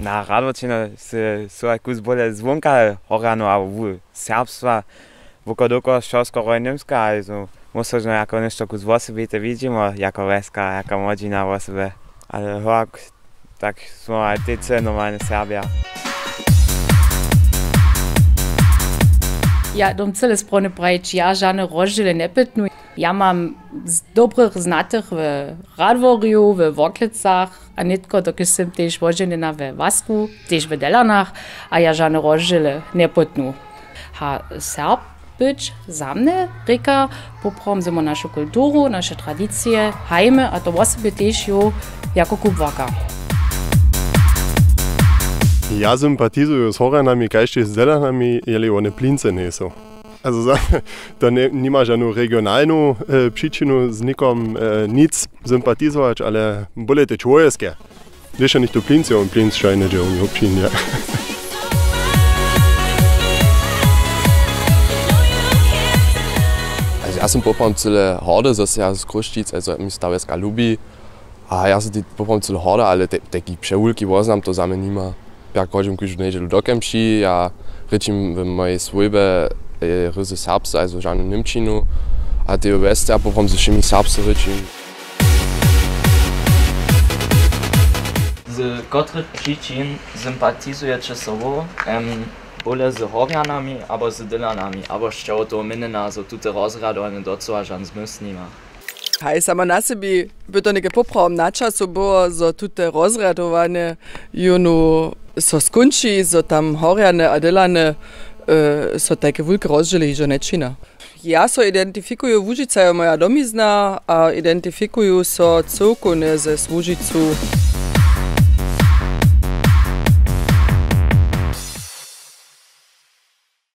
Na Radworčino su jakus bolje zvonka Horjano, a u Serbstva wokół wszystko niemska, also možno jako nešto kus osobite vidimo, jako veska, jako młodzina osobe, ale hok, tak smo aj tyce normalne Serbia. Ja dom cele sprone pravič, ja žane rozdziele ne pytnu. Ja mam dobrych znatych w Radworju, w Woklicach, a nitko doky sem tež voženena w Vasku, tež w Delanach, a ja žane rozdziele ne pytnu. Ha Serb być za mnie, reka, poprom zimo našu kulturu, naše tradicije, hajme, a to osoby tež jo jako kubwaka. Ja sympatizuję z Horjanami, kajście z Delanami, jeli one plince nie są. Also to nie ma żadną regionalną przyczynę z nikom nic sympatizować, ale byle te człowieckie. Wiesz, nicht to plince, on plinc szajne, że on obczynia. Also ja sam popram cyle horde, zase ja z Kruščic, also mi stawiecka lubi. A ja sam popram cyle horde, ale taki przełulki woznam to za mnie nima. Ja chodzim każdą niedzielę do Kępsi, ja ryczim w mojej swojbie ryzy serbscy, also żadną Niemczinu, a te Weste, poprom ze wszemi serbscy ryczim. Z których przyczyn sympatyzujecie sobą? Bole z Horjanami, albo z Dylanami, albo jeszcze to minena, że tutaj rozradowany do co żaden zmysł nie ma. Hej, sama na sebi by to neke poprawom na času było, że tutaj rozradowane juno so skonči, że tam Horjane a Dylane so takie wielkie rozdziely że nie czyna. Ja so identyfikuję Łužice, moja domizna, a identyfikuję so całkowicie ze Łužicu.